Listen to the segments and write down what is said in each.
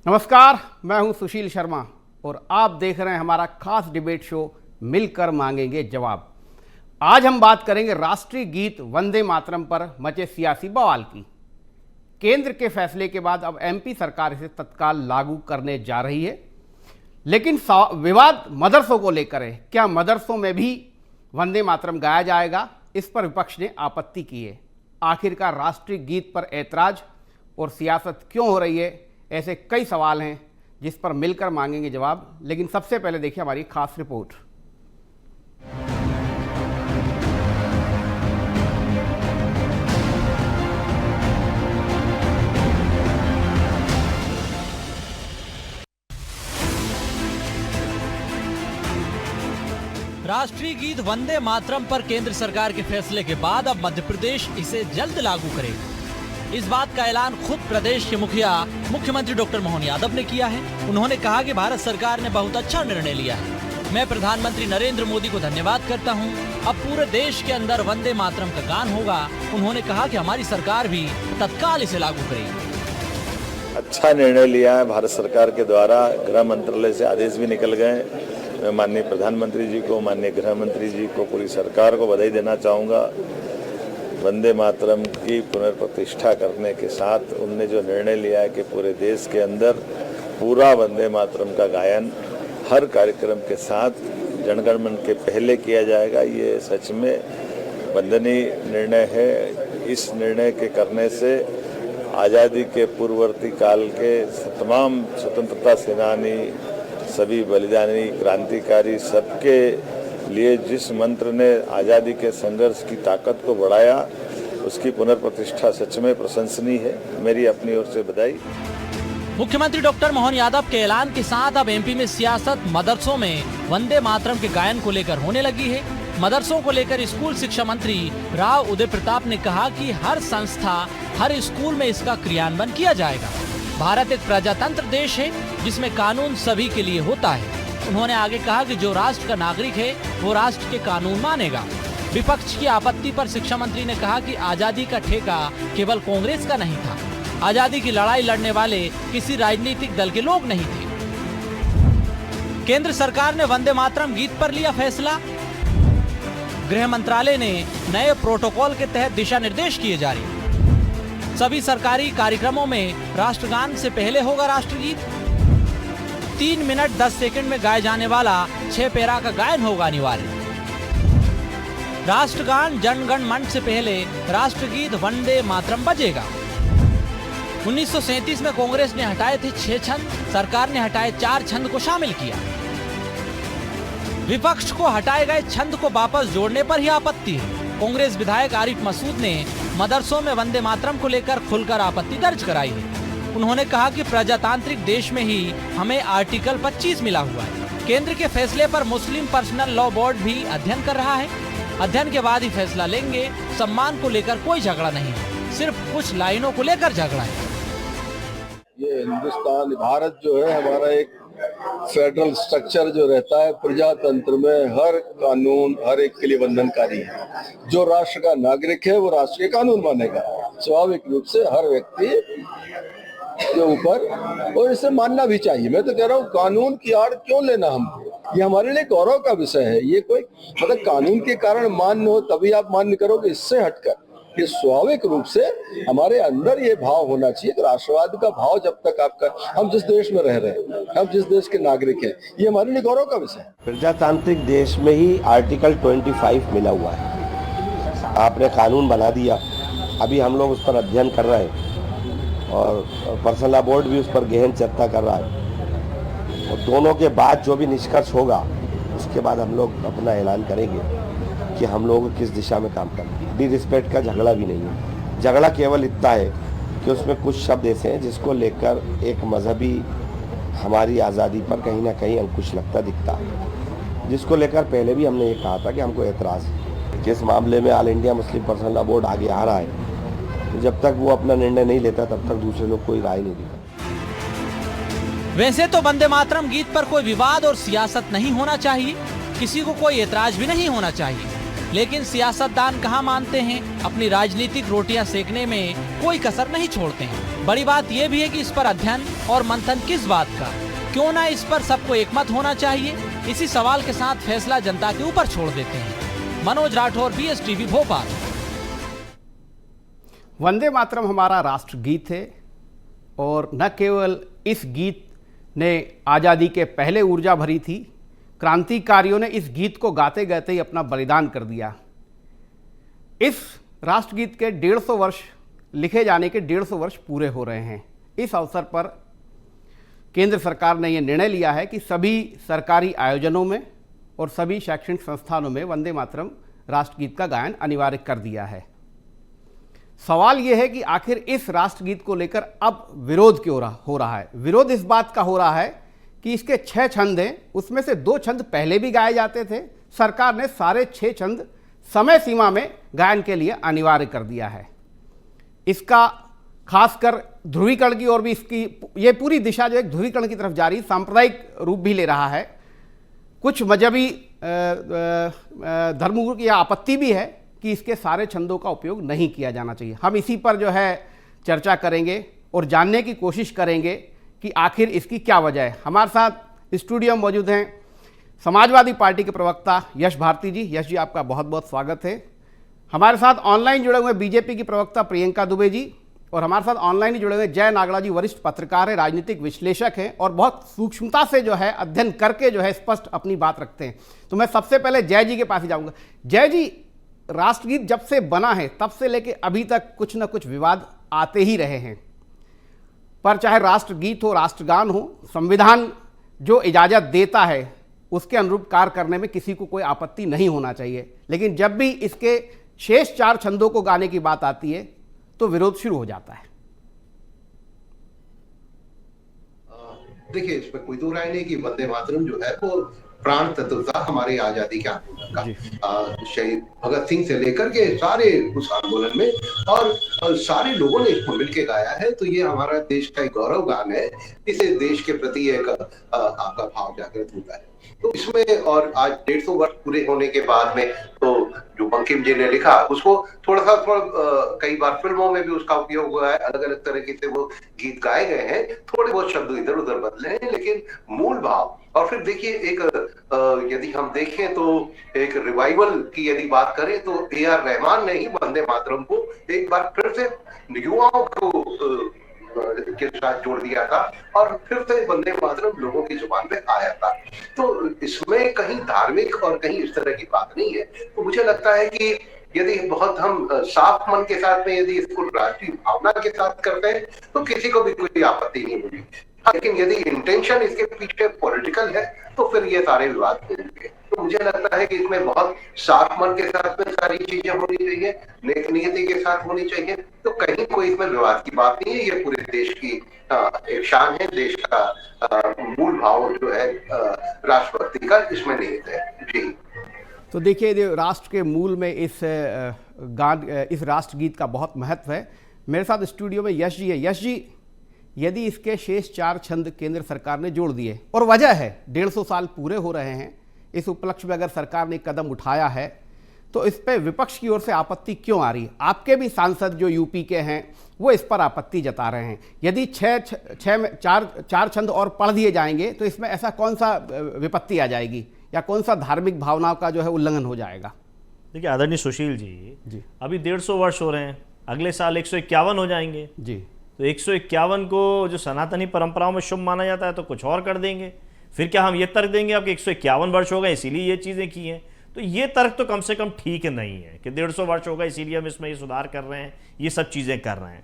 नमस्कार, मैं हूं सुशील शर्मा और आप देख रहे हैं हमारा खास डिबेट शो मिलकर मांगेंगे जवाब। आज हम बात करेंगे राष्ट्रीय गीत वंदे मातरम पर मचे सियासी बवाल की। केंद्र के फैसले के बाद अब एमपी सरकार इसे तत्काल लागू करने जा रही है, लेकिन विवाद मदरसों को लेकर है। क्या मदरसों में भी वंदे मातरम गाया जाएगा? इस पर विपक्ष ने आपत्ति की है। आखिरकार राष्ट्रीय गीत पर ऐतराज और सियासत क्यों हो रही है? ऐसे कई सवाल हैं जिस पर मिलकर मांगेंगे जवाब। लेकिन सबसे पहले देखिए हमारी खास रिपोर्ट। राष्ट्रीय गीत वंदे मातरम पर केंद्र सरकार के फैसले के बाद अब मध्य प्रदेश इसे जल्द लागू करेगा। इस बात का ऐलान खुद प्रदेश के मुखिया मुख्यमंत्री डॉक्टर मोहन यादव ने किया है। उन्होंने कहा कि भारत सरकार ने बहुत अच्छा निर्णय लिया है। मैं प्रधानमंत्री नरेंद्र मोदी को धन्यवाद करता हूं। अब पूरे देश के अंदर वंदे मातरम का गान होगा। उन्होंने कहा कि हमारी सरकार भी तत्काल इसे लागू करेगी। अच्छा निर्णय लिया है भारत सरकार के द्वारा। गृह मंत्रालय से आदेश भी निकल गए। मैं माननीय प्रधानमंत्री जी को, माननीय गृह मंत्री जी को, पूरी सरकार को बधाई देना चाहूँगा। वंदे मातरम की पुनर्प्रतिष्ठा करने के साथ उनने जो निर्णय लिया है कि पूरे देश के अंदर पूरा वंदे मातरम का गायन हर कार्यक्रम के साथ जनगण मन के पहले किया जाएगा, ये सच में वंदनीय निर्णय है। इस निर्णय के करने से आज़ादी के पूर्ववर्ती काल के तमाम स्वतंत्रता सेनानी, सभी बलिदानी, क्रांतिकारी, सबके लिए जिस मंत्र ने आज़ादी के संघर्ष की ताकत को बढ़ाया, उसकी पुनर्प्रतिष्ठा सच में प्रशंसनीय है। मेरी अपनी ओर से बधाई। मुख्यमंत्री डॉक्टर मोहन यादव के ऐलान के साथ अब एमपी में सियासत मदरसों में वंदे मातरम के गायन को लेकर होने लगी है। मदरसों को लेकर स्कूल शिक्षा मंत्री राव उदय प्रताप ने कहा कि हर संस्था, हर स्कूल में इसका क्रियान्वयन किया जाएगा। भारत एक प्रजातंत्र देश है जिसमें कानून सभी के लिए होता है। उन्होंने आगे कहा कि जो राष्ट्र का नागरिक है वो राष्ट्र के कानून मानेगा। विपक्ष की आपत्ति पर शिक्षा मंत्री ने कहा कि आजादी का ठेका केवल कांग्रेस का नहीं था। आजादी की लड़ाई लड़ने वाले किसी राजनीतिक दल के लोग नहीं थे। केंद्र सरकार ने वंदे मातरम गीत पर लिया फैसला। गृह मंत्रालय ने नए प्रोटोकॉल के तहत दिशा निर्देश किए जारी। सभी सरकारी कार्यक्रमों में राष्ट्रगान से पहले होगा राष्ट्रगीत। 3 मिनट 10 सेकंड में गाए जाने वाला 6 पैरा का गायन होगा अनिवार्य। राष्ट्रगान जनगण मन से पहले राष्ट्रगीत वंदे मातरम बजेगा। 1937 में कांग्रेस ने हटाए थे 6 छंद, सरकार ने हटाए 4 छंद को शामिल किया। विपक्ष को हटाए गए छंद को वापस जोड़ने पर ही आपत्ति है। कांग्रेस विधायक आरिफ मसूद ने मदरसों में वंदे मातरम को लेकर खुलकर आपत्ति दर्ज कराई है। उन्होंने कहा कि प्रजातांत्रिक देश में ही हमें आर्टिकल 25 मिला हुआ है। केंद्र के फैसले पर मुस्लिम पर्सनल लॉ बोर्ड भी अध्ययन कर रहा है। अध्ययन के बाद ही फैसला लेंगे। सम्मान को लेकर कोई झगड़ा नहीं है, सिर्फ कुछ लाइनों को लेकर झगड़ा है। ये हिंदुस्तान, भारत जो है हमारा एक फेडरल स्ट्रक्चर जो रहता है, प्रजातंत्र में हर कानून हर एक के लिए बंधनकारी है। जो राष्ट्र का नागरिक है वो राष्ट्र के कानून मानेगा। स्वाभाविक रूप से हर व्यक्ति के ऊपर, और इसे मानना भी चाहिए। मैं तो कह रहा हूँ कानून की आड़ क्यों लेना हमको, ये हमारे लिए गौरव का विषय है। ये कोई मतलब कानून के कारण मान्य हो तभी आप मान्य करोगे, इससे हटकर ये स्वाभाविक रूप से हमारे अंदर ये भाव होना चाहिए कि राष्ट्रवाद का भाव जब तक आपका, हम जिस देश में रह रहे हैं, हम जिस देश के नागरिक हैं, ये हमारे लिए गौरव का विषय है। प्रजातांत्रिक देश में ही आर्टिकल 25 मिला हुआ है। आपने कानून बना दिया, अभी हम लोग उस पर अध्ययन कर रहे हैं और पर्सनल लॉ बोर्ड भी उस पर गहन चर्चा कर रहा है। और दोनों के बाद जो भी निष्कर्ष होगा उसके बाद हम लोग अपना ऐलान करेंगे कि हम लोग किस दिशा में काम करें। डिसरिस्पेक्ट का झगड़ा भी नहीं है। झगड़ा केवल इतना है कि उसमें कुछ शब्द ऐसे हैं जिसको लेकर एक मजहबी हमारी आज़ादी पर कहीं ना कहीं अंकुश लगता दिखता है, जिसको लेकर पहले भी हमने ये कहा था कि हमको एतराज़ है। किस मामले में all India Muslim personal law board आगे आ रहा है, तो जब तक वो अपना निर्णय नहीं लेता तब तक दूसरे लोग कोई राय नहीं देता। वैसे तो वंदे मातरम गीत पर कोई विवाद और सियासत नहीं होना चाहिए, किसी को कोई एतराज भी नहीं होना चाहिए। लेकिन सियासतदान कहाँ मानते हैं, अपनी राजनीतिक रोटियां सेकने में कोई कसर नहीं छोड़ते हैं। बड़ी बात यह भी है कि इस पर अध्ययन और मंथन किस बात का, क्यों ना इस पर सबको एकमत होना चाहिए। इसी सवाल के साथ फैसला जनता के ऊपर छोड़ देते हैं। मनोज राठौर, BSTV भोपाल। वंदे मातरम हमारा राष्ट्रगीत है और न केवल इस गीत ने आज़ादी के पहले ऊर्जा भरी थी, क्रांतिकारियों ने इस गीत को गाते गाते ही अपना बलिदान कर दिया। इस राष्ट्रगीत के 150 वर्ष लिखे जाने के 150 वर्ष पूरे हो रहे हैं। इस अवसर पर केंद्र सरकार ने यह निर्णय लिया है कि सभी सरकारी आयोजनों में और सभी शैक्षणिक संस्थानों में वंदे मातरम राष्ट्रगीत का गायन अनिवार्य कर दिया है। सवाल यह है कि आखिर इस राष्ट्रगीत को लेकर अब विरोध क्यों हो रहा है। विरोध इस बात का हो रहा है कि इसके 6 छंद हैं, उसमें से 2 छंद पहले भी गाए जाते थे। सरकार ने सारे 6 छंद समय सीमा में गायन के लिए अनिवार्य कर दिया है। इसका खासकर ध्रुवीकरण की ओर भी इसकी ये पूरी दिशा जो एक ध्रुवीकरण की तरफ जा रही, सांप्रदायिक रूप भी ले रहा है। कुछ मजहबी धर्मगुरु की आपत्ति भी है कि इसके सारे छंदों का उपयोग नहीं किया जाना चाहिए। हम इसी पर जो है चर्चा करेंगे और जानने की कोशिश करेंगे कि आखिर इसकी क्या वजह है। हमारे साथ स्टूडियो में मौजूद हैं समाजवादी पार्टी के प्रवक्ता यश भारती जी। यश जी, आपका बहुत बहुत स्वागत है। हमारे साथ ऑनलाइन जुड़े हुए बीजेपी की प्रवक्ता प्रियंका दुबे जी, और हमारे साथ ऑनलाइन जुड़े हुए जय नागड़ा जी, वरिष्ठ पत्रकार हैं, राजनीतिक विश्लेषक हैं और बहुत सूक्ष्मता से जो है अध्ययन करके जो है स्पष्ट अपनी बात रखते हैं। तो मैं सबसे पहले जय जी के पास ही जाऊँगा। जय जी, राष्ट्रगीत जब से बना है तब से लेके अभी तक कुछ ना कुछ विवाद आते ही रहे हैं, पर चाहे राष्ट्रगीत हो, राष्ट्रगान हो, संविधान जो इजाज़त देता है उसके अनुरूप कार्य करने में किसी को कोई आपत्ति नहीं होना चाहिए। लेकिन जब भी इसके शेष 4 छंदों को गाने की बात आती है तो विरोध शुरू हो जाता है। देखिए, इसमें कोई दो राय नहीं कि वंदे मातरम जो है वो प्राण तत्व था हमारे आजादी के आंदोलन का। शहीद भगत सिंह से लेकर के सारे उस आंदोलन में और सारे लोगों ने इसको मिलकर गाया है। तो ये हमारा देश का एक गौरव गान है। इसे देश के प्रति एक आपका भाव जागृत होता है। तो इसमें और आज 150 वर्ष पूरे होने के बाद में तो जो बंकिम जी ने लिखा उसको थोड़ा कई बार फिल्मों में भी उसका उपयोग हुआ है, अलग अलग तरीके से वो गीत गाए गए हैं, थोड़े बहुत शब्द इधर उधर बदले हैं, लेकिन मूल भाव। और फिर देखिए, एक यदि हम देखें तो एक रिवाइवल की यदि बात करें तो AR रहमान ने ही वंदे मातरम को एक बार फिर से युवाओं को के साथ जोड़ दिया था और फिर से वंदे मातरम लोगों की जुबान पे आया था। तो इसमें कहीं धार्मिक और कहीं इस तरह की बात नहीं है। तो मुझे लगता है कि यदि बहुत हम साफ मन के साथ में यदि इसको राष्ट्रीय भावना के साथ करते हैं तो किसी को भी कोई आपत्ति नहीं होगी। लेकिन यदि इंटेंशन इसके पीछे पॉलिटिकल है तो फिर ये सारे विवाद होंगे। तो मुझे लगता है कि इसमें बहुत साफ मन के साथ में सारी चीजें होनी चाहिए, नेक नियति के साथ होनी चाहिए। तो कहीं कोई इसमें विवाद की बात नहीं है। ये पूरे देश की एक शान है, देश का मूल भाव जो है राष्ट्रभक्ति का इसमें निहित है। जी, तो देखिए, राष्ट्र के मूल में इस राष्ट्रगीत का बहुत महत्व है। मेरे साथ स्टूडियो में यश जी है। यश जी, यदि इसके शेष 4 छंद केंद्र सरकार ने जोड़ दिए और वजह है 150 साल पूरे हो रहे हैं, इस उपलक्ष्य में अगर सरकार ने कदम उठाया है तो इस पे विपक्ष की ओर से आपत्ति क्यों आ रही है? आपके भी सांसद जो यूपी के हैं वो इस पर आपत्ति जता रहे हैं। यदि 4 छंद और पढ़ दिए जाएंगे तो इसमें ऐसा कौन सा विपत्ति आ जाएगी या कौन सा धार्मिक भावनाओं का जो है उल्लंघन हो जाएगा? देखिए आदरणीय सुशील जी, अभी 150 वर्ष हो रहे हैं, अगले साल 151 हो जाएंगे जी। तो 151 को जो सनातनी परंपराओं में शुभ माना जाता है तो कुछ और कर देंगे। फिर क्या हम ये तर्क देंगे अब कि 151 वर्ष हो गए इसीलिए ये चीज़ें की हैं? तो ये तर्क तो कम से कम ठीक नहीं है कि 150 वर्ष हो गए इसीलिए हम इसमें ये सुधार कर रहे हैं, ये सब चीज़ें कर रहे हैं।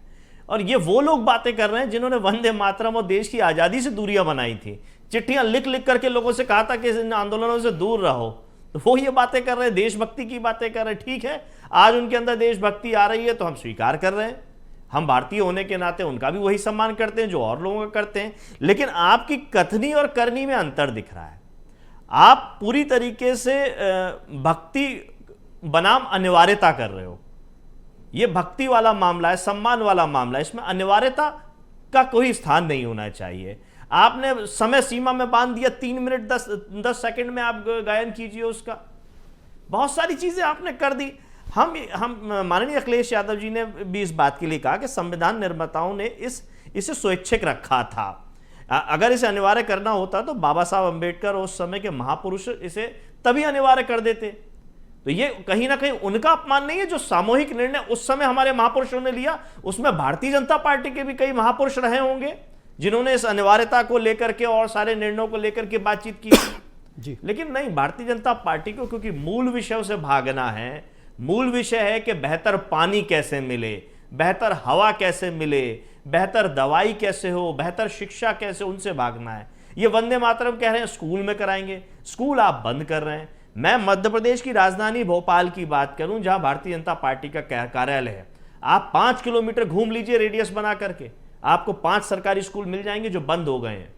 और ये वो लोग बातें कर रहे हैं जिन्होंने वंदे मातरम और देश की आज़ादी से दूरियां बनाई थी, चिट्ठियां लिख लिख करके लोगों से कहा था कि इन आंदोलनों से दूर रहो। तो वो ये बातें कर रहे हैं, देशभक्ति की बातें कर रहे हैं। ठीक है, आज उनके अंदर देशभक्ति आ रही है तो हम स्वीकार कर रहे हैं। हम भारतीय होने के नाते उनका भी वही सम्मान करते हैं जो और लोगों का करते हैं। लेकिन आपकी कथनी और करनी में अंतर दिख रहा है। आप पूरी तरीके से भक्ति बनाम अनिवार्यता कर रहे हो। ये भक्ति वाला मामला है, सम्मान वाला मामला है, इसमें अनिवार्यता का कोई स्थान नहीं होना चाहिए। आपने समय सीमा में बांध दिया, 3 मिनट 10 सेकंड में आप गायन कीजिए उसका। बहुत सारी चीजें आपने कर दी। हम माननीय अखिलेश यादव जी ने भी इस बात के लिए कहा कि संविधान निर्माताओं ने इसे स्वैच्छिक रखा था। अगर इसे अनिवार्य करना होता तो बाबा साहब अंबेडकर उस समय के महापुरुष इसे तभी अनिवार्य कर देते। तो ये कहीं ना कहीं उनका अपमान नहीं है, जो सामूहिक निर्णय उस समय हमारे महापुरुषों ने लिया, उसमें भारतीय जनता पार्टी के भी कई महापुरुष रहे होंगे जिन्होंने इस अनिवार्यता को लेकर के और सारे निर्णयों को लेकर के बातचीत की जी। लेकिन नहीं, भारतीय जनता पार्टी को क्योंकि मूल विषयों से भागना है, मूल विषय है कि बेहतर पानी कैसे मिले, बेहतर हवा कैसे मिले, बेहतर दवाई कैसे हो, बेहतर शिक्षा कैसे, उनसे भागना है। ये वंदे मातरम कह रहे हैं स्कूल में कराएंगे, स्कूल आप बंद कर रहे हैं। मैं मध्य प्रदेश की राजधानी भोपाल की बात करूं, जहां भारतीय जनता पार्टी का कार्यालय है, आप 5 किलोमीटर घूम लीजिए रेडियस बना करके, आपको 5 सरकारी स्कूल मिल जाएंगे जो बंद हो गए हैं।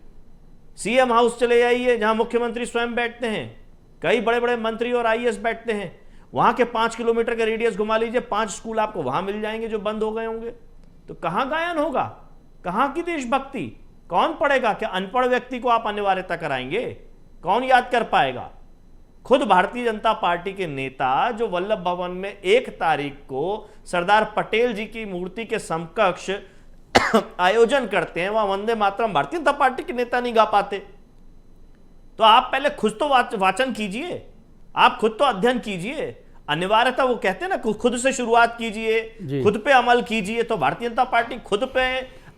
सीएम हाउस चले जाइए जहां मुख्यमंत्री स्वयं बैठते हैं, कई बड़े बड़े मंत्री और आईएएस बैठते हैं, वहां के 5 किलोमीटर का रेडियस घुमा लीजिए, 5 स्कूल आपको वहां मिल जाएंगे जो बंद हो गए होंगे। तो कहां गायन होगा, कहां की देशभक्ति, कौन पढ़ेगा? क्या अनपढ़ व्यक्ति को आप अनिवार्यता कराएंगे? कौन याद कर पाएगा? खुद भारतीय जनता पार्टी के नेता जो वल्लभ भवन में 1 तारीख को सरदार पटेल जी की मूर्ति के समकक्ष आयोजन करते हैं, वहां वंदे मातरम भारतीय जनता पार्टी के नेता नहीं गा पाते। तो आप पहले खुद तो वाचन कीजिए, आप खुद तो अध्ययन कीजिए। अनिवार्यता वो कहते हैं ना, खुद से शुरुआत कीजिए, खुद पे अमल कीजिए। तो भारतीय जनता पार्टी खुद पे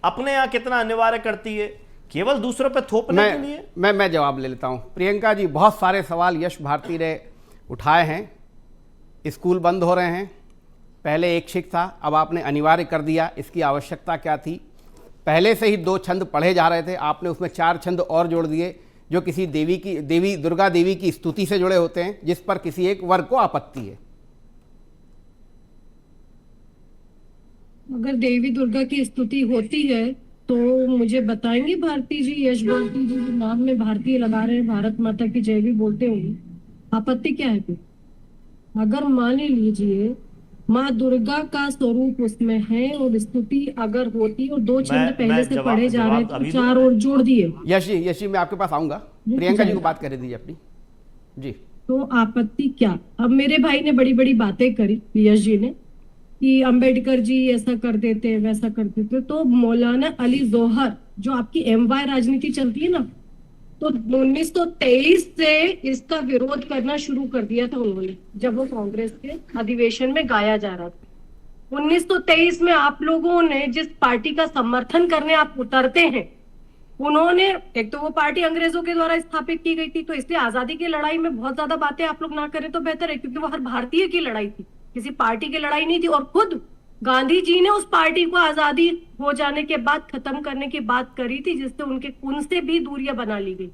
अपने यहां कितना अनिवार्य करती है, केवल दूसरों पे थोपने के लिए? मैं जवाब ले लेता हूं। प्रियंका जी, बहुत सारे सवाल यश भारती ने उठाए हैं। स्कूल बंद हो रहे हैं, पहले ऐच्छिक था, अब आपने अनिवार्य कर दिया, इसकी आवश्यकता क्या थी? पहले से ही 2 छंद पढ़े जा रहे थे, आपने उसमें 4 छंद और जोड़ दिए जो किसी देवी दुर्गा देवी की स्तुति से जुड़े होते हैं, जिस पर किसी एक वर्ग को आपत्ति है। अगर देवी दुर्गा की स्तुति होती है तो मुझे बताएंगे भारती जी, यश भारती जी जो नाम में भारतीय लगा रहे हैं, भारत माता की जय भी बोलते होंगे, आपत्ति क्या है? अगर मान लीजिए माँ दुर्गा का स्वरूप उसमें है और स्तुति अगर होती और 2 छंद पहले से पढ़े जा रहे तो 4 और जोड़ दिए। यश जी मैं आपके पास आऊंगा, प्रियंका जी को बात कर दीजिए अपनी जी। तो आपत्ति क्या? अब मेरे भाई ने बड़ी बड़ी बातें करी, यश जी ने, कि अंबेडकर जी ऐसा कर देते वैसा कर देते। तो मौलाना अली जौहर, जो आपकी एमवाय राजनीति चलती है ना, तो 1923 से इसका विरोध करना शुरू कर दिया था उन्होंने, जब वो कांग्रेस के अधिवेशन में गाया जा रहा था। 1923 में आप लोगों ने जिस पार्टी का समर्थन करने आप उतरते हैं, उन्होंने, एक तो वो पार्टी अंग्रेजों के द्वारा स्थापित की गई थी, तो इसलिए आजादी की लड़ाई में बहुत ज्यादा बातें आप लोग ना करें तो बेहतर है, क्योंकि वो हर भारतीय की लड़ाई थी, किसी पार्टी की लड़ाई नहीं थी। और खुद गांधी जी ने उस पार्टी को आजादी हो जाने के बाद खत्म करने की बात करी थी, जिससे उनसे भी दूरियां बना ली गई,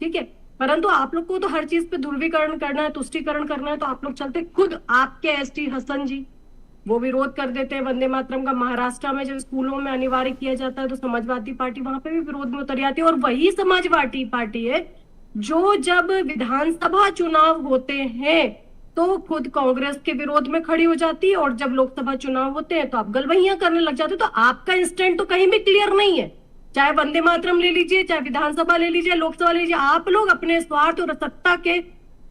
ठीक है। परंतु आप लोग को तो हर चीज पे ध्रुवीकरण करना है, तुष्टीकरण करना है, तो आप लोग चलते। खुद आपके एसटी हसन जी वो विरोध कर देते हैं वंदे मातरम का। महाराष्ट्र में जब स्कूलों में अनिवार्य किया जाता है तो समाजवादी पार्टी वहां पे भी विरोध में उतर जाती है। और वही समाजवादी पार्टी है जो जब विधानसभा चुनाव होते हैं तो खुद कांग्रेस के विरोध में खड़ी हो जाती है, और जब लोकसभा चुनाव होते हैं तो आप गलबहियां करने लग जाते। तो आपका इंस्टेंट तो कहीं भी क्लियर नहीं है, चाहे वंदे मातरम ले लीजिए, चाहे विधानसभा ले लीजिए, लोकसभा ले लीजिए। आप लोग अपने स्वार्थ और सत्ता के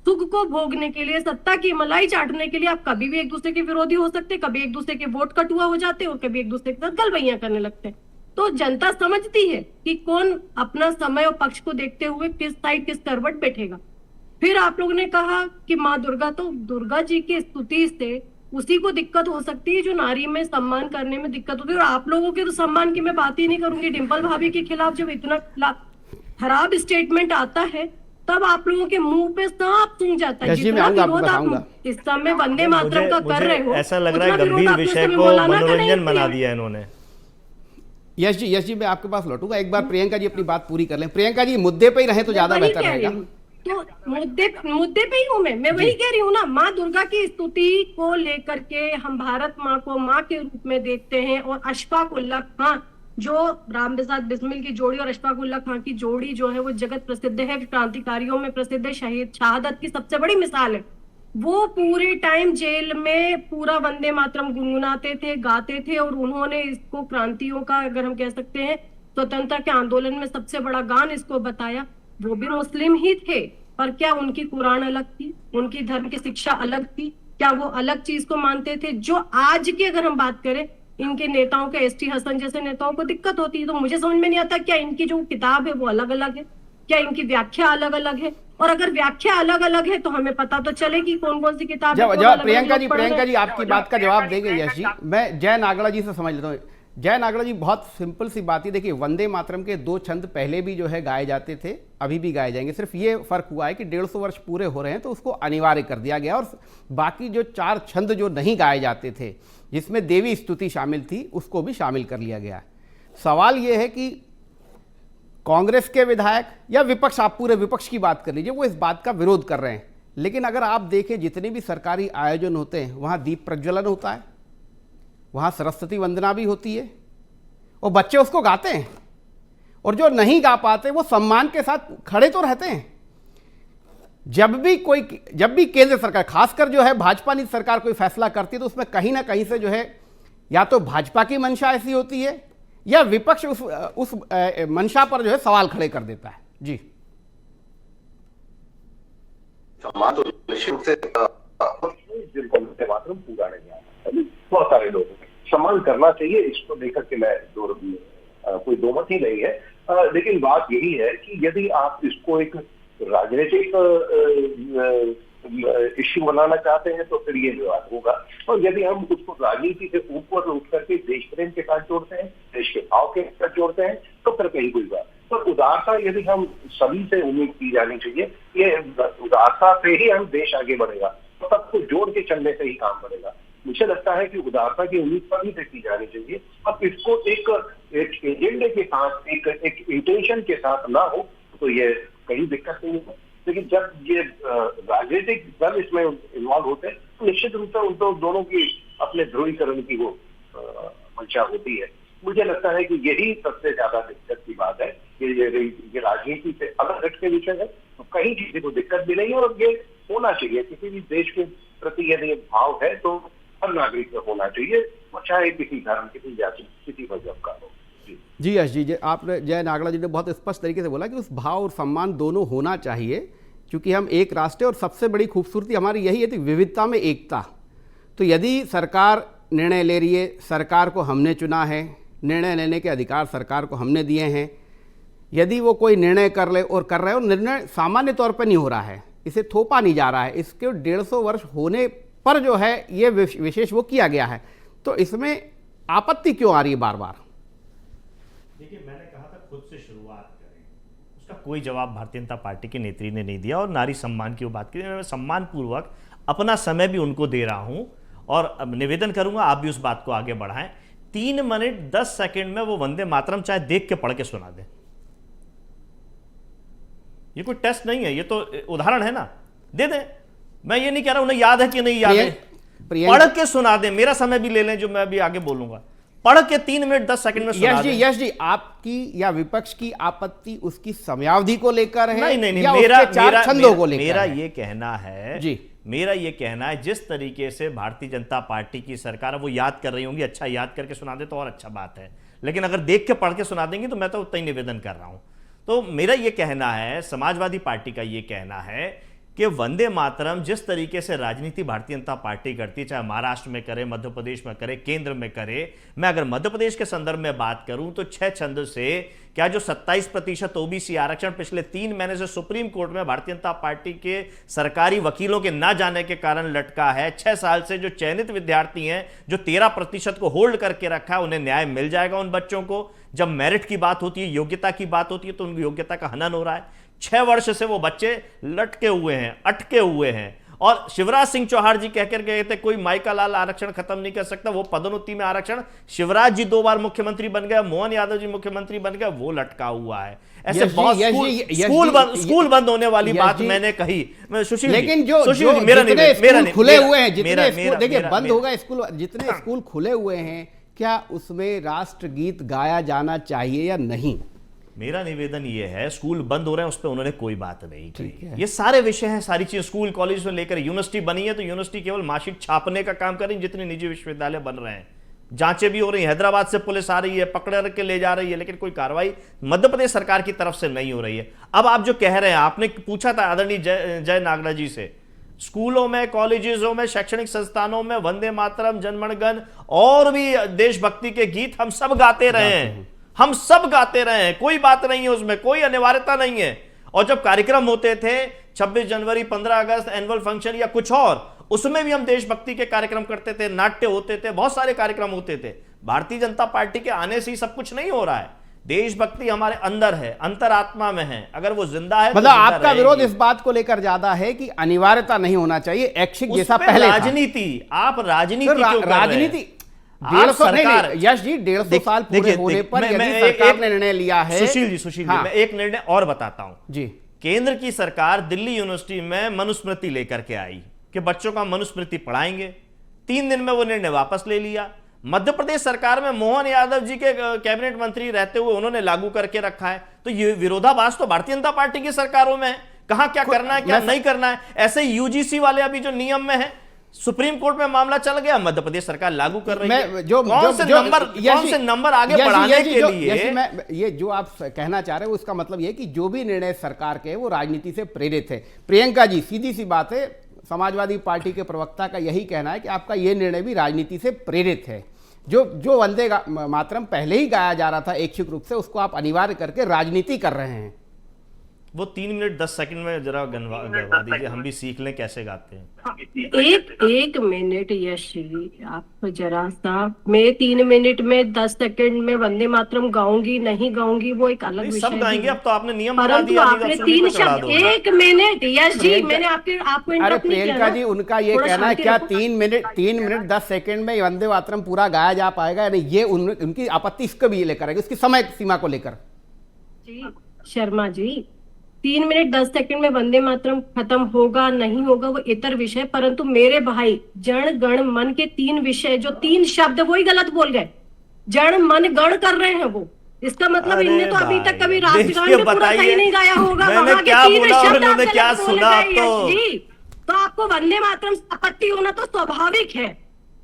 सुख को भोगने के लिए, सत्ता की मलाई चाटने के लिए आप कभी भी एक दूसरे के विरोधी हो सकते, कभी एक दूसरे के वोट कटुआ हो जाते और कभी एक दूसरे के साथ गलबहियां करने लगते हैं। तो जनता समझती है कि कौन अपना समय और पक्ष को देखते हुए किस साइड किस करवट बैठेगा। फिर आप लोगों ने कहा कि माँ दुर्गा, तो दुर्गा जी की स्तुति से उसी को दिक्कत हो सकती है जो नारी में सम्मान करने में दिक्कत होती है। और आप लोगों के तो सम्मान की मैं बात ही नहीं करूंगी। डिंपल भाभी के खिलाफ जब इतना खराब स्टेटमेंट आता है तब आप लोगों के मुंह पे सांप सूंघ जाता है। जितना विरोध आप इस समय वंदे मातरम का कर रहे हो, ऐसा लग रहा है गंभीर विषय को मनोरंजन बना दिया इन्होंने। यश जी मैं आपके पास लौटूंगा, एक बार प्रियंका जी अपनी बात पूरी कर लें। प्रियंका जी मुद्दे पे ही रहे तो ज्यादा बेहतर रहेगा। तो मुद्दे पे ही हूँ मैं वही कह रही हूँ ना। माँ दुर्गा की स्तुति को लेकर के हम भारत माँ को माँ के रूप में देखते हैं, और अशफाक उल्लाह खां जो राम प्रसाद बिस्मिल की जोड़ी और अशफाक उल्लाह खां की जोड़ी जो है वो जगत प्रसिद्ध है, क्रांतिकारियों में प्रसिद्ध है, शहीद शहादत की सबसे बड़ी मिसाल है। वो पूरे टाइम जेल में पूरा वंदे मातरम गुनगुनाते थे, गाते थे, और उन्होंने इसको क्रांतियों का, अगर हम कह सकते हैं स्वतंत्रता के आंदोलन में सबसे बड़ा गान इसको बताया। वो भी मुस्लिम ही थे, पर क्या उनकी कुरान अलग थी, उनकी धर्म की शिक्षा अलग थी? क्या वो अलग चीज को मानते थे? जो आज की अगर हम बात करें, इनके नेताओं के एसटी हसन जैसे नेताओं को दिक्कत होती है, तो मुझे समझ में नहीं आता क्या इनकी जो किताब है वो अलग अलग है, क्या इनकी व्याख्या अलग अलग है? और अगर व्याख्या अलग अलग है तो हमें पता तो चले कि कौन कौन सी किताब है। जवाब प्रियंका जी आपकी बात का जवाब देंगे यश जी। मैं जय नागड़ा जी से समझ लेता हूँ। जय नागड़ा जी, बहुत सिंपल सी बात है। देखिए, वंदे मातरम के 2 छंद पहले भी जो है गाए जाते थे, अभी भी गाए जाएंगे। सिर्फ ये फर्क हुआ है कि 150 वर्ष पूरे हो रहे हैं तो उसको अनिवार्य कर दिया गया, और बाकी जो 4 छंद जो नहीं गाए जाते थे, जिसमें देवी स्तुति शामिल थी, उसको भी शामिल कर लिया गया। सवाल ये है कि कांग्रेस के विधायक या विपक्ष, आप पूरे विपक्ष की बात कर लीजिए, वो इस बात का विरोध कर रहे हैं। लेकिन अगर आप देखें, जितने भी सरकारी आयोजन होते हैं वहाँ दीप प्रज्वलन होता है, वहाँ सरस्वती वंदना भी होती है, और बच्चे उसको गाते हैं, और जो नहीं गा पाते वो सम्मान के साथ खड़े तो रहते हैं। जब भी केंद्र सरकार, खासकर जो है भाजपा नीति सरकार कोई फैसला करती है, तो उसमें कहीं ना कहीं से जो है या तो भाजपा की मंशा ऐसी होती है या विपक्ष उस मंशा पर जो है सवाल खड़े कर देता है। जी, सम्मान तो निश्चित रूप से जिनको वंदे मातरम पूरा नहीं आता, बहुत सारे लोग सम्मान करना चाहिए, इसको लेकर के मैं कोई दो मत ही नहीं है। लेकिन बात यही है कि यदि आप इसको एक राजनीतिक इश्यू बनाना चाहते हैं तो फिर ये विवाद होगा, और यदि हम उसको राजनीति से ऊपर उठ करके देश प्रेम के साथ जोड़ते हैं, देश के भाव के साथ जोड़ते हैं, तो फिर कहीं कोई बात। पर उदारता यदि हम सभी से उम्मीद की जानी चाहिए, ये उदारता से ही हम देश आगे बढ़ेगा, तो सबको जोड़ के चलने से ही काम बढ़ेगा। मुझे लगता है कि उदारता की उम्मीद पर ही की जानी चाहिए। अब इसको एक एजेंडे के साथ, एक इंटेंशन के साथ ना हो तो ये कहीं दिक्कत नहीं है। लेकिन जब ये राजनीतिक दल इसमें इन्वॉल्व होते हैं तो निश्चित रूप से उन दोनों की अपने ध्रुवीकरण की वो मंशा होती है। मुझे लगता है कि यही सबसे ज्यादा दिक्कत की बात है कि ये राजनीति से अलग हट के विषय है, तो कहीं किसी को दिक्कत भी नहीं है, और ये होना चाहिए। किसी भी देश के प्रति यदि भाव है तो हर नागरिक को होना चाहिए, और चाहे किसी धर्म, किसी जाति, किसी मजहब का हो। जी यश जी, आपने, जय नागड़ा जी ने बहुत स्पष्ट तरीके से बोला कि उस भाव और सम्मान दोनों होना चाहिए, क्योंकि हम एक राष्ट्र, और सबसे बड़ी खूबसूरती हमारी यही है कि विविधता में एकता। तो यदि सरकार निर्णय ले रही है, सरकार को हमने चुना है, निर्णय लेने के अधिकार सरकार को हमने दिए हैं, यदि वो कोई निर्णय कर ले और कर रहे हो, निर्णय सामान्य तौर पर नहीं हो रहा है, इसे थोपा नहीं जा रहा है, इसके 150 वर्ष होने पर जो है ये विशेष वो किया गया है, तो इसमें आपत्ति क्यों आ रही है बार बार? देखिए, मैंने कहा था खुद से शुरुआत करें, उसका कोई जवाब भारतीय जनता पार्टी के नेत्री ने नहीं दिया। और नारी सम्मान की वो बात की, मैं सम्मान पूर्वक अपना समय भी उनको दे रहा हूं, और निवेदन करूंगा आप भी उस बात को आगे बढ़ाएं। 3 मिनट 10 सेकंड में वो वंदे मातरम चाहे देख के पढ़ के सुना दें। ये कोई टेस्ट नहीं है, ये तो उदाहरण है ना, दे दें। मैं ये नहीं कह रहा उन्हें याद है कि नहीं याद है, पढ़ के सुना दें। मेरा समय भी ले लें जो मैं भी आगे बोलूंगा, पढ़ के 3 मिनट 10 सेकंड में सुना दें। यश जी, आपकी या विपक्ष की आपत्ति उसकी समयावधि को लेकर है? नहीं, या मेरा उसके 4 छंदों को लेकर? मेरा ये कहना है जी, मेरा ये कहना है, जिस तरीके से भारतीय जनता पार्टी की सरकार वो याद कर रही होंगी, अच्छा याद करके सुना दे तो और अच्छा बात है, लेकिन अगर देख के पढ़ के सुना देंगे तो मैं तो उतना ही निवेदन कर रहा हूं। तो मेरा ये कहना है, समाजवादी पार्टी का ये कहना है कि वंदे मातरम जिस तरीके से राजनीति भारतीय जनता पार्टी करती है, चाहे महाराष्ट्र में करे, मध्य प्रदेश में करे, केंद्र में करे। मैं अगर मध्य प्रदेश के संदर्भ में बात करूं तो 6 छंद से क्या जो 27% ओबीसी आरक्षण पिछले 3 महीने से सुप्रीम कोर्ट में भारतीय जनता पार्टी के सरकारी वकीलों के ना जाने के कारण लटका है, 6 साल से जो चयनित विद्यार्थी हैं, जो 13% को होल्ड करके रखा है, उन्हें न्याय मिल जाएगा उन बच्चों को। जब मेरिट की बात होती है, योग्यता की बात होती है, तो उनकी योग्यता का हनन हो रहा है। 6 वर्ष से वो बच्चे लटके हुए हैं, अटके हुए हैं। और शिवराज सिंह चौहान जी कहकर गए थे कोई माइका लाल आरक्षण खत्म नहीं कर सकता, वो पदोन्नति में आरक्षण, शिवराज जी 2 बार मुख्यमंत्री बन गए, मोहन यादव जी मुख्यमंत्री बन गए, वो लटका हुआ है। ऐसे बहुत स्कूल बंद होने वाली बात मैंने कही। सुशील, लेकिन जो जितने खुले हुए हैं, जितने देखिए बंद होगा स्कूल, जितने स्कूल खुले हुए हैं, क्या उसमें राष्ट्रगीत गाया जाना चाहिए या नहीं? मेरा निवेदन ये है, स्कूल बंद हो रहे हैं उस पर उन्होंने कोई बात नहीं की। ये सारे विषय हैं, सारी चीज स्कूल कॉलेज से लेकर यूनिवर्सिटी बनी है तो यूनिवर्सिटी केवल मार्कशीट छापने का काम करें, जितने निजी विश्वविद्यालय बन रहे हैं। जांचें भी हो रही हैं, हैदराबाद से पुलिस आ रही है, पकड़ के ले जा रही है, लेकिन कोई कार्रवाई मध्य प्रदेश सरकार की तरफ से नहीं हो रही है। अब आप जो कह रहे हैं, आपने पूछा था आदरणीय जय नागड़ा जी से, स्कूलों में, कॉलेजों में, शैक्षणिक संस्थानों में वंदे मातरम, जनगण मन और भी देशभक्ति के गीत हम सब गाते रहे हैं, हम सब गाते रहे हैं, कोई बात नहीं है उसमें, कोई अनिवार्यता नहीं है। और जब कार्यक्रम होते थे 26 जनवरी, 15 अगस्त, एनुअल फंक्शन या कुछ और, उसमें भी हम देशभक्ति के कार्यक्रम करते थे, नाट्य होते थे, बहुत सारे कार्यक्रम होते थे। भारतीय जनता पार्टी के आने से ही सब कुछ नहीं हो रहा है। देशभक्ति हमारे अंदर है, अंतरात्मा में है, अगर वो जिंदा है। मतलब आपका विरोध इस बात को लेकर ज्यादा है कि अनिवार्यता नहीं होना चाहिए, ऐच्छिक जैसा पहले था। राजनीति, आप राजनीति क्यों कर रहे हैं? राजनीति 150 यश जी 150 साल पूरे होने पर यदि सरकार ने निर्णय लिया है। सुशील जी मैं एक निर्णय और बताता हूं जी। केंद्र की सरकार दिल्ली यूनिवर्सिटी में मनुस्मृति लेकर के आई कि बच्चों का मनुस्मृति पढ़ाएंगे। 3 दिन में वो निर्णय वापस ले लिया। मध्य प्रदेश सरकार में मोहन यादव जी के कैबिनेट मंत्री रहते हुए उन्होंने लागू करके रखा है। तो ये विरोधाभास तो भारतीय जनता पार्टी की सरकारों में है, कहां क्या करना है, क्या नहीं करना है। ऐसे यूजीसी वाले अभी जो नियम में है, सुप्रीम कोर्ट में मामला चल गया, मध्य प्रदेश सरकार लागू कर रही है। कौन से नंबर आगे बढ़ाने के लिए? ये जो आप कहना चाह रहे हो उसका मतलब ये कि जो भी निर्णय सरकार के वो राजनीति से प्रेरित है। प्रियंका जी, सीधी सी बात है, समाजवादी पार्टी के प्रवक्ता का यही कहना है कि आपका ये निर्णय भी राजनीति से प्रेरित है। जो वंदे मातरम पहले ही गाया जा रहा था ऐच्छिक रूप से, उसको आप अनिवार्य करके राजनीति कर रहे हैं। वो 3 मिनट 10 सेकंड में जरा गनवा दीजिए, हम भी सीख लें कैसे गाते हैं। एक मिनट यश जी, आप जरा सा, मैं 3 मिनट में 10 सेकंड में वंदे मातरम गाऊंगी नहीं गाऊंगी वो एक अलग विषय है। सब गाएंगे, अब तो आपने नियम बना परंतु दिया। आपने 3 शब्द, 1 मिनट यश जी, मैंने आपको अरे प्रियंका जी, उनका ये कहना है क्या 3 मिनट 10 सेकंड में वंदे मातरम पूरा गाया जा पाएगा? नहीं, ये उनकी आपत्ति इसको भी लेकर है, उसकी समय सीमा को लेकर। जी शर्मा जी, 3 मिनट 10 सेकंड में वंदे मातरम खत्म होगा नहीं होगा वो इतर विषय, परंतु मेरे भाई जन गण मन के 3 विषय, जो 3 शब्द वो ही गलत बोल गए। जन मन गण कर रहे हैं वो, इसका मतलब इनने तो अभी तक कभी राष्ट्रगान में पूरा सही नहीं गाया होगा। मैंने क्या बोला और उन्होंने क्या सुना? तो आपको वंदे मातरम से आपत्ति होना तो स्वाभाविक है,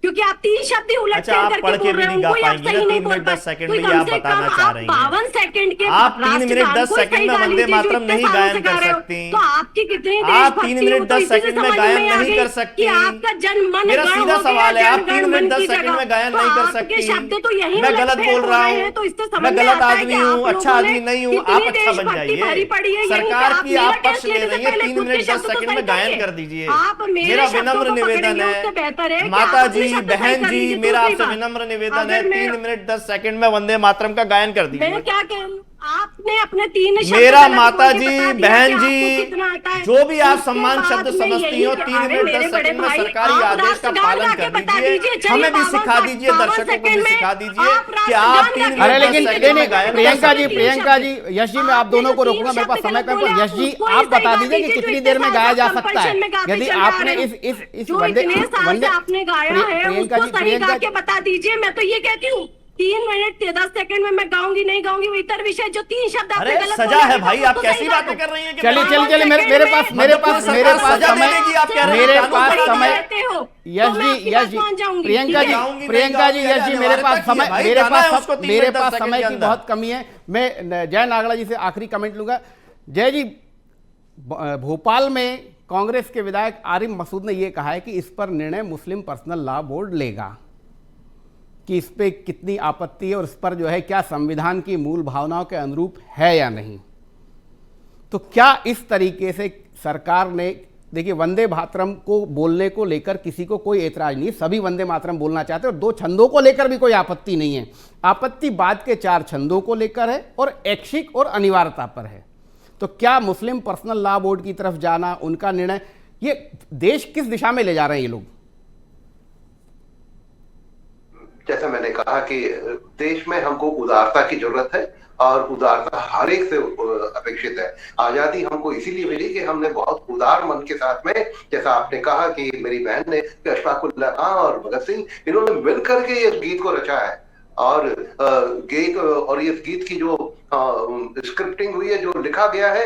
क्योंकि आप 3 शब्द ही उलट करके बोल रहे हैं, उनको आप सही नहीं बोल पाए। 52 सेकंड के आप 3 मिनट 10 सेकंड में वंदे मातरम नहीं गायन कर सकती। तो आपकी कितनी आप 3 मिनट 10 सेकंड में गायन नहीं कर सकती। आपका जन मन, मेरा सीधा सवाल है, आप 3 मिनट 10 सेकंड में गायन नहीं कर सकती। शब्द तो यही मैं गलत बोल रहा हूँ, मैं गलत आदमी हूँ, अच्छा आदमी नहीं हूँ, आप अच्छा बन जाइए। सरकार की आप पक्ष ले रही है, 3 मिनट 10 सेकंड में गायन कर दीजिए। मेरा विनम्र निवेदन है, माता जी, बहन जी, मेरा आपसे विनम्र निवेदन है, 3 मिनट 10 सेकंड में वंदे मातरम का गायन कर दीजिए। मैं क्या कह रही हूँ, आपने अपने 3 शब्द, मेरा माता जी, बहन जी, जो भी आप सम्मान शब्द समझती हो, 3 मिनट 10 सेकंड में सरकारी आदेश का पालन कर दीजिए। हमें भी सिखा दीजिए, दर्शकों को भी सिखा दीजिए कि आप 3 मिनट 10 सेकंड में गायन। प्रियंका जी, यश जी, मैं आप दोनों को रोकूंगा, मेरे पास समय कम है। यश जी, आप बता दीजिए कि कितनी देर में गाया जा सकता है। यदि आपने इस वंदे आपने गाया है उसको सही गा के बता दीजिए। मैं तो ये कहती हूँ 3 मिनट 10 सेकंड में मैं गाऊंगी नहीं गाऊंगी वो इतर विषय, जो 3 शब्द आपने गलत बोले। सजा है भाई, आप कैसी बातें कर रही हैं? चलिए मेरे पास समय, यश जी, प्रियंका जी, यश जी, मेरे पास समय की बहुत कमी है। मैं जय नागड़ा जी से आखिरी कमेंट लूंगा। जय जी, भोपाल में कांग्रेस के विधायक आरिफ मसूद ने यह कहा है कि इस पर निर्णय मुस्लिम पर्सनल लॉ बोर्ड लेगा, कि इस पे कितनी आपत्ति है और इस पर जो है क्या संविधान की मूल भावनाओं के अनुरूप है या नहीं। तो क्या इस तरीके से सरकार ने, देखिए वंदे मातरम को बोलने को लेकर किसी को कोई एतराज नहीं, सभी वंदे मातरम बोलना चाहते हैं और 2 छंदों को लेकर भी कोई आपत्ति नहीं है। आपत्ति बाद के 4 छंदों को लेकर है और ऐच्छिक और अनिवार्यता पर है। तो क्या मुस्लिम पर्सनल लॉ बोर्ड की तरफ जाना, उनका निर्णय, ये देश किस दिशा में ले जा रहे हैं ये लोग? जैसा मैंने कहा कि देश में हमको उदारता की जरूरत है और उदारता हर एक से अपेक्षित है। आजादी हमको इसीलिए मिली कि हमने बहुत उदार मन के साथ में, जैसा आपने कहा कि मेरी बहन ने, अशफाकुल्लाह खां और भगत सिंह, इन्होंने मिलकर के इस गीत को रचा है। और गीत और इस गीत की जो स्क्रिप्टिंग हुई है, जो लिखा गया है,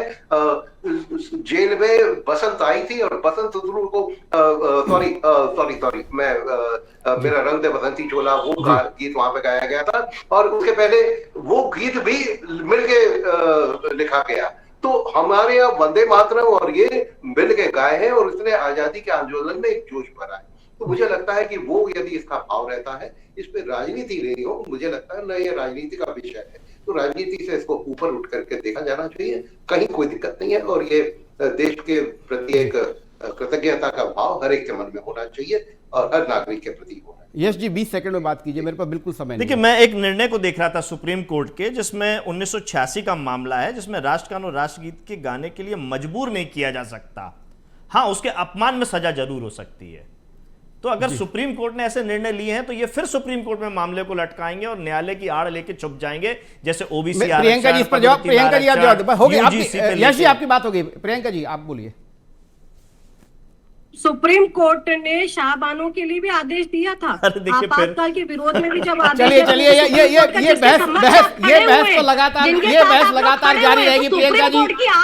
जेल में बसंत आई थी और बसंत ऋतु को सॉरी मेरा रंग दे बसंती चोला, वो गीत वहां पे गाया गया था। और उसके पहले वो गीत भी मिलके लिखा गया। तो हमारे यहाँ वंदे मातरम और ये मिल के गाए हैं और इसने आजादी के आंदोलन में एक जोश भरा है। तो मुझे लगता है कि वो यदि इसका भाव रहता है, इस पे राजनीति नहीं हो, मुझे लगता है न ये राजनीति का विषय है, तो राजनीति से इसको ऊपर उठ करके देखा जाना चाहिए, कहीं कोई दिक्कत नहीं है। और ये देश के प्रति एक कृतज्ञता का भाव हर एक के मन में होना चाहिए और हर नागरिक के प्रति होना चाहिए। यश जी 20 सेकंड में बात कीजिए, मेरे पास बिल्कुल समय नहीं देखिए, है। मैं एक निर्णय को देख रहा था सुप्रीम कोर्ट के, जिसमें 1986 का मामला है, जिसमें राष्ट्रगान और राष्ट्रगीत के गाने के लिए मजबूर नहीं किया जा सकता। हाँ, उसके अपमान में सजा जरूर हो सकती है। तो अगर सुप्रीम कोर्ट ने ऐसे निर्णय लिए हैं तो ये फिर सुप्रीम कोर्ट में मामले को लटकाएंगे और न्यायालय की आड़ लेके चुप जाएंगे, जैसे ओबीसी आरक्षण। प्रियंका जी इस पर जवाब, प्रियंका जी आप जवाब हो गई, यश जी आपकी बात हो गई, प्रियंका जी आप बोलिए। सुप्रीम कोर्ट ने शाहबानो के लिए भी आदेश दिया था, आपातकाल के विरोध में भी जब आदेश। चलिए ये बहस तो लगातार जारी रहेगी। प्रियंका जी,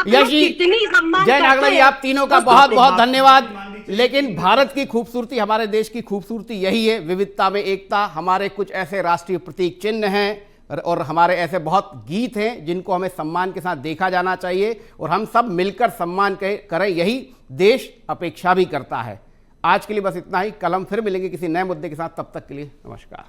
यश जी, जय नागला जी, आप तीनों का बहुत बहुत धन्यवाद। लेकिन भारत की खूबसूरती, हमारे देश की खूबसूरती यही है, विविधता में एकता। हमारे कुछ ऐसे राष्ट्रीय प्रतीक चिन्ह हैं और हमारे ऐसे बहुत गीत हैं जिनको हमें सम्मान के साथ देखा जाना चाहिए और हम सब मिलकर सम्मान करें, यही देश अपेक्षा भी करता है। आज के लिए बस इतना ही। कल हम फिर मिलेंगे किसी नए मुद्दे के साथ, तब तक के लिए नमस्कार।